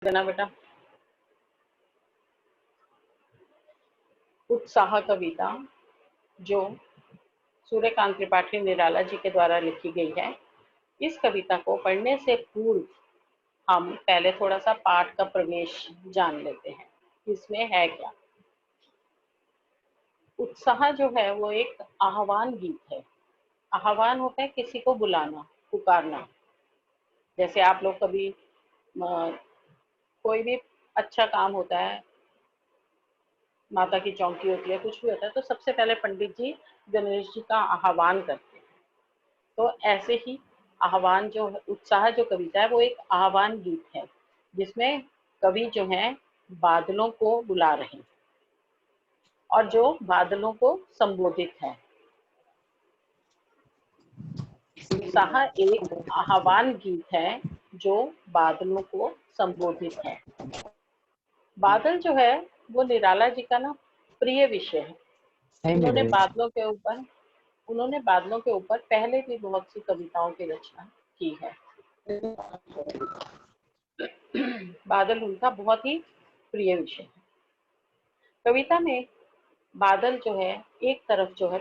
देना बेटा। उत्साह कविता जो सूर्यकांत त्रिपाठी निराला जी के द्वारा लिखी गई है। इस कविता को पढ़ने से पूर्व हम पहले थोड़ा सा पाठ का प्रवेश जान लेते हैं। इसमें है क्या? उत्साह जो है वो एक आह्वान गीत है। आह्वान होता है किसी को बुलाना, पुकारना। जैसे आप लोग कभी कोई भी अच्छा काम होता है, माता की चौकी होती है, कुछ भी होता है, तो सबसे पहले पंडित जी गणेश जी का आह्वान करते हैं। तो ऐसे ही आह्वान जो उत्साह जो कविता है वो एक आह्वान गीत है, जिसमें कवि जो है बादलों को बुला रहे हैं और जो बादलों को संबोधित है। उत्साह एक आह्वान गीत है जो बादलों को संबोधित है। बादल जो है वो निराला जी का ना प्रिय विषय है। उन्होंने बादलों के ऊपर पहले भी बहुत सी कविताओं की रचना की है। बादल उनका बहुत ही प्रिय विषय है। कविता में बादल जो है एक तरफ जो है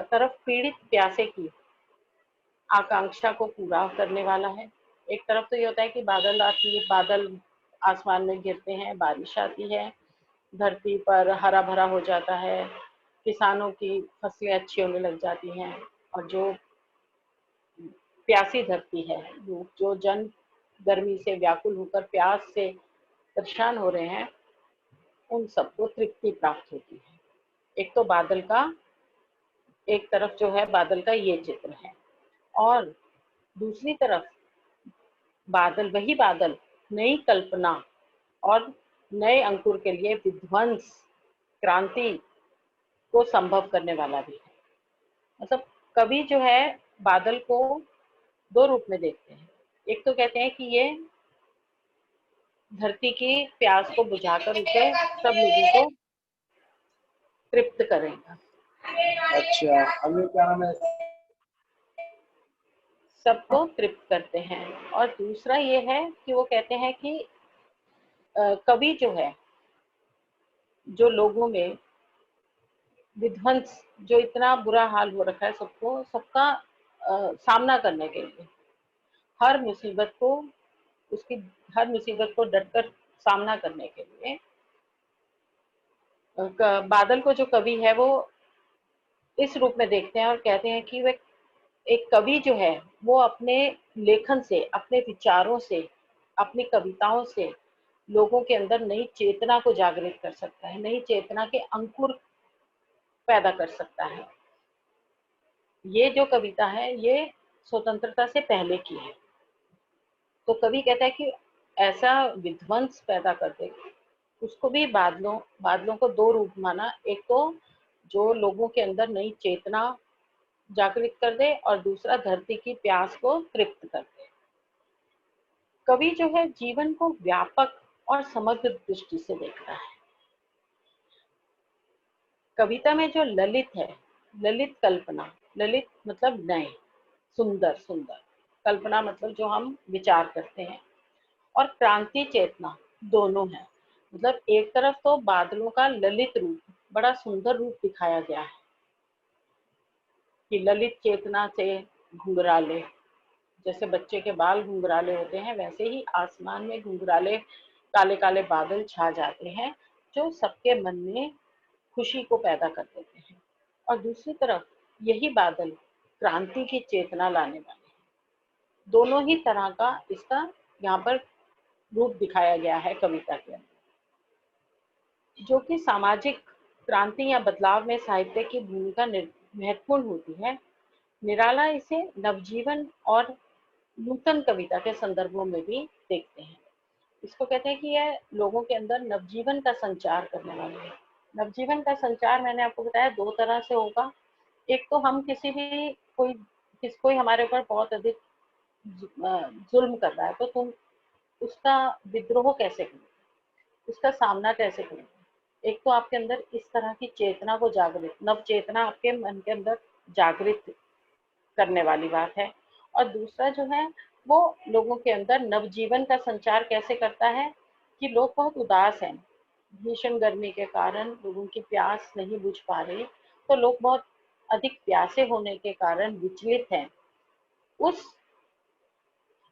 तरफ पीड़ित प्यासे की आकांक्षा को पूरा करने वाला है। एक तरफ तो ये होता है कि बादल आती है, बादल आसमान में गिरते हैं, बारिश आती है, धरती पर हरा भरा हो जाता है, किसानों की फसलें अच्छी होने लग जाती हैं, और जो प्यासी धरती है, जो जन गर्मी से व्याकुल होकर प्यास से परेशान हो रहे हैं, उन सबको तृप्ति प्राप्त होती है। एक तो बादल का, एक तरफ जो है बादल का ये चित्र है, और दूसरी तरफ वही बादल नई कल्पना और नए अंकुर के लिए विध्वंस, क्रांति को संभव करने वाला भी है। मतलब कवि जो है बादल को दो रूप में देखते हैं। एक तो कहते हैं कि ये धरती की प्यास को बुझाकर उसे सब लोगों को तृप्त करेगा। अच्छा, अभी क्या नाम है? सबको तृप्त करते हैं। और दूसरा ये है कि वो कहते हैं कि कवि जो है, जो लोगों में विध्वंस, जो इतना बुरा हाल हो रखा है सबका सामना करने के लिए, हर मुसीबत को हर मुसीबत को डटकर सामना करने के लिए बादल को जो कवि है वो इस रूप में देखते हैं और कहते हैं कि वे एक कवि जो है वो अपने लेखन से, अपने विचारों से, अपनी कविताओं से लोगों के अंदर नई चेतना को जागृत कर सकता है, नई चेतना के अंकुर पैदा कर सकता है। ये जो कविता है ये स्वतंत्रता से पहले की है। तो कवि कहता है कि ऐसा विध्वंस पैदा कर दे, उसको भी बादलों को दो रूप माना। एक तो जो लोगों के अंदर नई चेतना जागृत कर दे, और दूसरा धरती की प्यास को तृप्त कर दे। कवि जो है जीवन को व्यापक और समग्र दृष्टि से देखता है। कविता में जो ललित है, ललित कल्पना, ललित मतलब नए, सुंदर सुंदर, कल्पना मतलब जो हम विचार करते हैं, और क्रांति चेतना दोनों है। मतलब एक तरफ तो बादलों का ललित रूप, बड़ा सुंदर रूप दिखाया गया है कि ललित चेतना से घुंघराले, जैसे बच्चे के बाल घुंघराले होते हैं, वैसे ही आसमान में घुंघराले काले काले बादल छा जाते हैं, जो सबके मन में खुशी को पैदा कर देते हैं। और दूसरी तरफ यही बादल क्रांति की चेतना लाने वाले हैं। दोनों ही तरह का इसका यहाँ पर रूप दिखाया गया है कविता के अंदर, जो कि सामाजिक क्रांति या बदलाव में साहित्य की भूमिका महत्वपूर्ण होती है। निराला इसे नवजीवन और नूतन कविता के संदर्भों में भी देखते हैं। इसको कहते हैं कि यह लोगों के अंदर नवजीवन का संचार करने वाली है। नवजीवन का संचार मैंने आपको बताया दो तरह से होगा। एक तो हम कोई हमारे ऊपर बहुत अधिक जुल्म कर रहा है, तो तुम उसका विद्रोह कैसे करोगे, उसका सामना कैसे करोगे। एक तो आपके अंदर इस तरह की चेतना को जागृत, नव चेतना आपके मन के अंदर जागृत करने वाली बात है। और दूसरा जो है वो लोगों के अंदर नवजीवन का संचार कैसे करता है कि लोग बहुत उदास हैं, भीषण गर्मी के कारण लोगों की प्यास नहीं बुझ पा रही, तो लोग बहुत अधिक प्यासे होने के कारण विचलित हैं। उस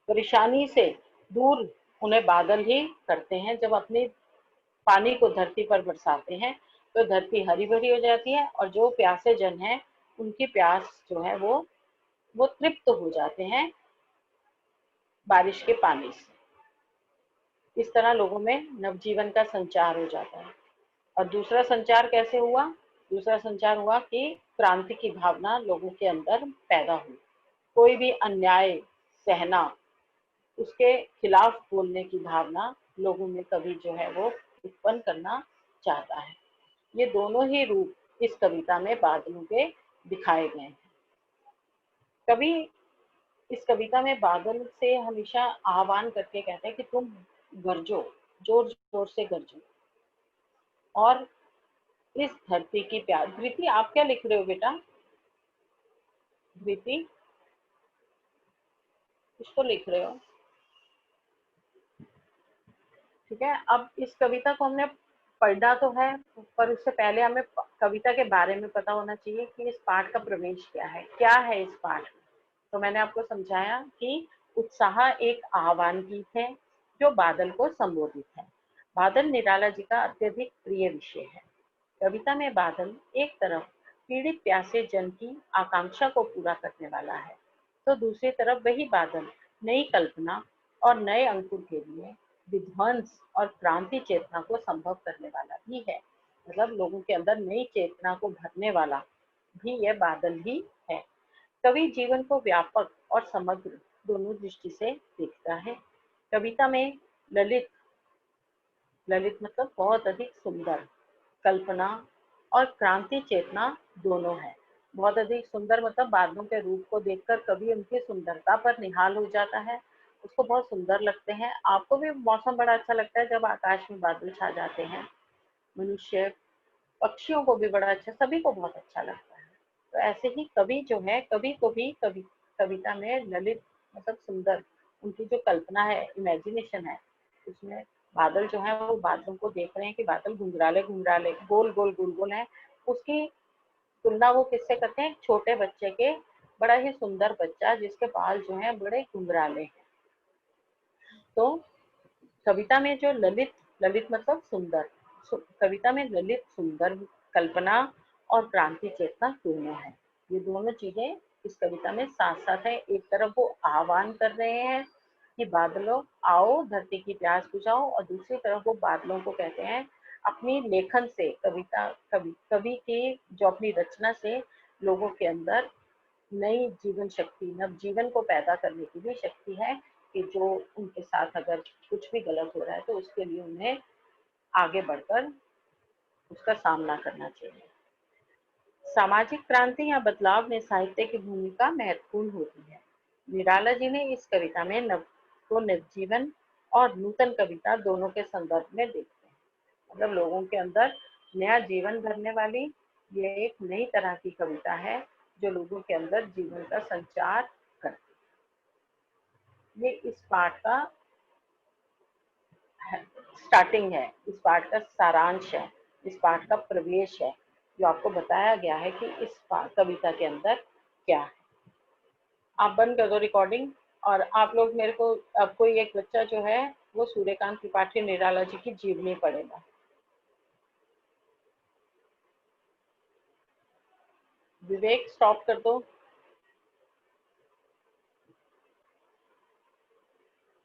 परेशानी से दूर उन्हें बादल ही करते हैं। जब अपने पानी को धरती पर बरसाते हैं तो धरती हरी भरी हो जाती है और जो प्यासे जन हैं उनकी प्यास जो है वो तृप्त हो जाते हैं बारिश के पानी से। इस तरह लोगों में नवजीवन का संचार हो जाता है। और दूसरा संचार कैसे हुआ? दूसरा संचार हुआ कि क्रांति की भावना लोगों के अंदर पैदा हुई। कोई भी अन्याय सहना, उसके खिलाफ बोलने की भावना लोगों में कवि जो है वो उत्पन्न करना चाहता है। ये दोनों ही रूप इस कविता में बादलों के दिखाए गए हैं। कवि इस कविता में बादल से हमेशा आह्वान करके कहते हैं कि तुम गरजो, जोर जोर से गरजो और इस धरती की प्यास। धृति, आप क्या लिख रहे हो बेटा? धृति, कुछ तो लिख रहे हो, ठीक है। अब इस कविता को हमने पढ़ना तो है, पर उससे पहले हमें कविता के बारे में पता होना चाहिए कि इस पाठ का प्रवेश क्या है इस पाठ में। तो मैंने आपको समझाया कि उत्साह एक आह्वान गीत है जो बादल को संबोधित है। बादल निराला जी का अत्यधिक प्रिय विषय है। कविता में बादल एक तरफ पीड़ित प्यासे जन की आकांक्षा को पूरा करने वाला है, तो दूसरी तरफ वही बादल नई कल्पना और नए अंकुर के लिए विध्वंस और क्रांति चेतना को संभव करने वाला भी है। मतलब लोगों के अंदर नई चेतना को भरने वाला भी यह बादल ही है। कवि जीवन को व्यापक और समग्र दोनों दृष्टि से देखता है। कविता में ललित ललित मतलब बहुत अधिक सुंदर, कल्पना और क्रांति चेतना दोनों है। बहुत अधिक सुंदर मतलब बादलों के रूप को देखकर कवि उनकी सुंदरता पर निहाल हो जाता है, उसको बहुत सुंदर लगते हैं। आपको भी मौसम बड़ा अच्छा लगता है जब आकाश में बादल छा जाते हैं। मनुष्य, पक्षियों को भी बड़ा अच्छा, सभी को बहुत अच्छा लगता है। तो ऐसे ही कवि जो है, कवि को भी कविता में ललित मतलब सुंदर, उनकी जो कल्पना है, इमेजिनेशन है, उसमें बादल जो है वो बादलों को देख रहे हैं कि बादल घुंघराले घुंघराले गोल गोल गोल गोल है। उसकी तुलना वो किससे करते हैं? छोटे बच्चे के, बड़ा ही सुंदर बच्चा जिसके बाल जो है बड़े घुंघराले हैं। तो कविता में जो ललित, ललित मतलब सुंदर, कविता में ललित, सुंदर, कल्पना और क्रांति चेतना दोनों है। ये दोनों चीजें इस कविता में साथ साथ है। एक तरफ वो आह्वान कर रहे हैं कि बादलों आओ धरती की प्यास बुझाओ, और दूसरी तरफ वो बादलों को कहते हैं अपनी लेखन से, कवि की जो अपनी रचना से लोगों के अंदर नई जीवन शक्ति, नव जीवन को पैदा करने की भी शक्ति है कि जो उनके साथ अगर कुछ भी गलत हो रहा है तो उसके लिए उन्हें आगे बढ़कर उसका सामना करना चाहिए। सामाजिक क्रांति या बदलाव में साहित्य की भूमिका महत्वपूर्ण होती है। निराला जी ने इस कविता में नवजीवन और नूतन कविता दोनों के संदर्भ में देखते हैं। मतलब लोगों के अंदर नया जीवन भरने वाली ये एक नई तरह की कविता है जो लोगों के अंदर जीवन का संचार करती है। ये इस पाठ का स्टार्टिंग है, इस पाठ का सारांश है, इस पाठ का प्रवेश है, जो आपको बताया गया है कि इस कविता के अंदर क्या है। आप बंद कर दो रिकॉर्डिंग और आप लोग मेरे को, अब कोई एक बच्चा जो है वो सूर्यकांत त्रिपाठी निराला जी की जीवनी पढ़ेगा। विवेक, स्टॉप कर दो।